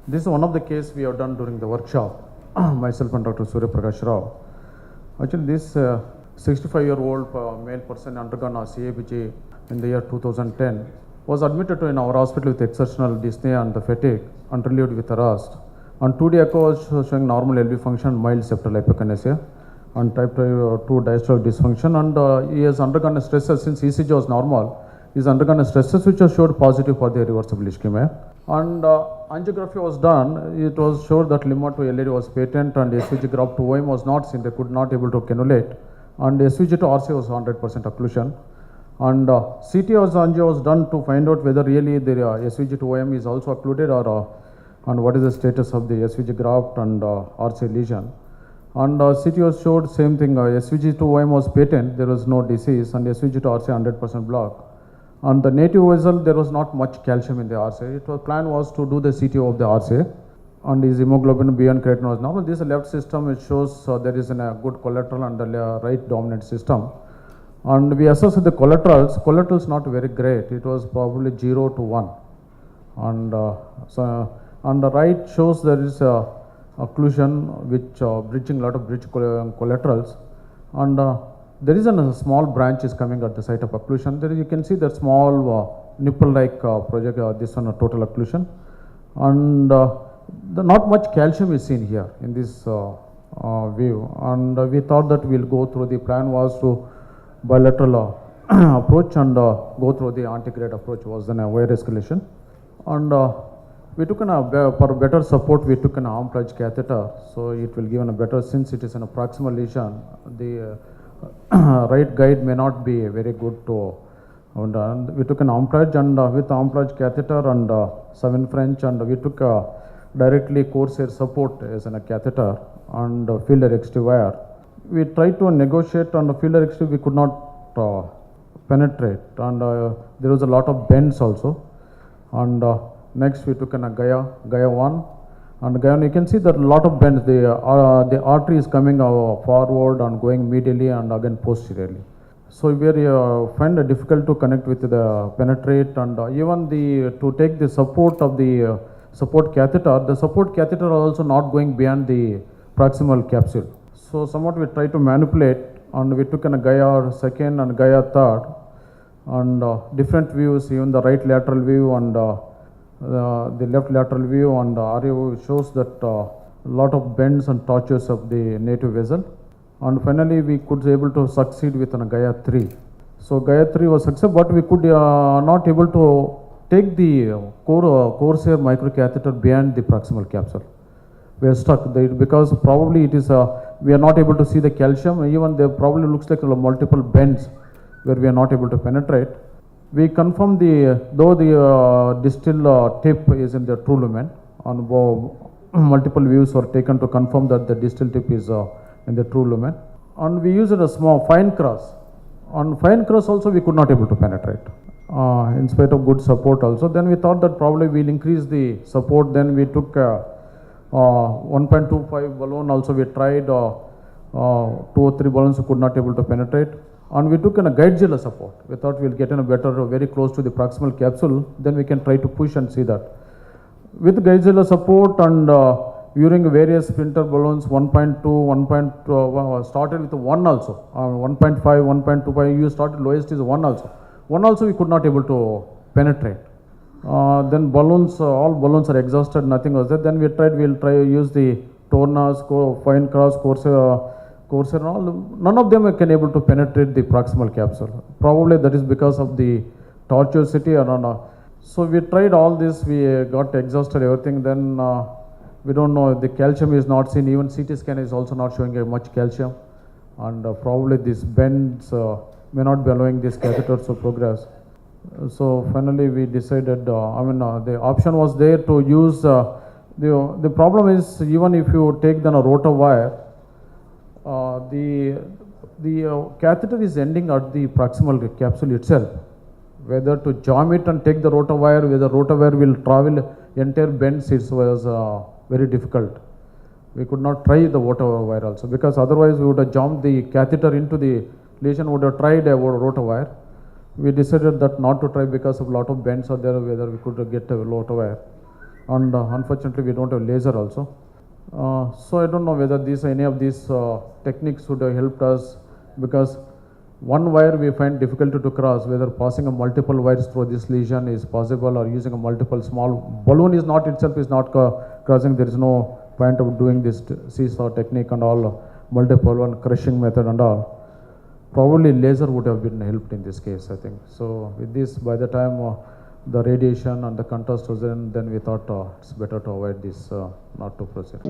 This is one of the case we have done during the workshop, myself and Dr. Surya Prakash Rao. Actually, this 65-year-old male person undergone a CABG in the year 2010 was admitted to in our hospital with exceptional dyspnea and fatigue and relieved with arrest. On 2D echo was showing normal LV function, mild septal hypokinesia, and type 2 diastolic dysfunction, and he has undergone a stress since ECG was normal. He's undergone a stress which was showed positive for the reversible ischemia. And angiography was done. It was showed that limb to LAD was patent and SVG graft to OM was not seen. They could not able to cannulate. And SVG to RC was 100% occlusion. And CT angio was done to find out whether really the SVG to OM is also occluded or and what is the status of the SVG graft and RC lesion. And CT was showed same thing. SVG to OM was patent. There was no disease, and SVG to RC 100% block. On the native vessel, there was not much calcium in the RCA. It was plan was to do the CTO of the RCA, and his hemoglobin beyond creatinine was normal. This left system it shows there is a good collateral and the right dominant system. And we assessed the collaterals. Collaterals not very great. It was probably 0 to 1. And so on the right shows there is a occlusion which bridging lot of bridge collaterals, and there is a small branch is coming at the site of occlusion. There you can see that small nipple-like project. This one a total occlusion, and not much calcium is seen here in this view. And we thought that we'll go through the plan was to bilateral approach and go through the antegrade approach was then a wire escalation, and we took for better support we took an arm plunge catheter, so it will give a better since it is an proximal lesion. The right guide may not be very good to, and we took an arm plunge and with arm plunge catheter and 7 French, and we took directly Corsair support as a catheter and fielder XT wire. We tried to negotiate, and the fielder XT we could not penetrate, and there was a lot of bends also. And next we took a Gaia 1. And again, you can see that a lot of bends. The artery is coming forward and going medially and again posteriorly. So we find it difficult to connect with the penetrate, and even to take the support of the support catheter. The support catheter are also not going beyond the proximal capsule. So somewhat we try to manipulate, and we took a Gaia 2nd and Gaia 3rd, and different views, even the right lateral view and the left lateral view, and RAO shows that a lot of bends and tortuous of the native vessel. And finally we could able to succeed with a Gaia 3. So Gaia 3 was successful, but we could not able to take the Corsair microcatheter beyond the proximal capsule. We are stuck because probably it is we are not able to see the calcium. Even there probably looks like multiple bends where we are not able to penetrate. We confirm though the distal tip is in the true lumen, and multiple views were taken to confirm that the distal tip is in the true lumen. And we used a small fine cross. On fine cross also we could not able to penetrate in spite of good support also. Then we thought that probably we'll increase the support. Then we took 1.25 balloon also. We tried 2 or 3 balloons could not able to penetrate. And we took a guide gel support. We thought we'll get in a better, very close to the proximal capsule. Then we can try to push and see that. With guide gel support and using various splinter balloons, 1.2, 1.2, started with 1 also, 1.5, 1.25. You started lowest is 1 also. 1 also we could not able to penetrate. Then balloons, all balloons are exhausted. Nothing was there. Then we'll try to use the Tornas, fine cross, Corsair and all, none of them can able to penetrate the proximal capsule. Probably that is because of the tortuosity or not. So we tried all this, we got exhausted everything. Then we don't know, the calcium is not seen. Even CT scan is also not showing much calcium, and probably these bends may not be allowing this catheter to progress. So finally we decided, the option was there to use, the problem is even if you take then a rotor wire, the catheter is ending at the proximal capsule itself. Whether to jam it and take the rotor wire, whether rotor wire will travel entire bends, it was very difficult. We could not try the rotor wire also, because otherwise we would have jammed the catheter into the lesion, would have tried a rotor wire. We decided that not to try because of lot of bends are there, whether we could get a rotor wire. and unfortunately we don't have laser also. So I don't know whether any of these techniques would have helped us, because one wire we find difficult to cross. Whether passing a multiple wires through this lesion is possible, or using a multiple small balloon is not itself is not crossing. There is no point of doing this seesaw technique and all, multiple one crushing method and all. Probably laser would have been helped in this case, I think. So with this, by the time the radiation and the contrast was in, then we thought it's better to avoid this, not to proceed.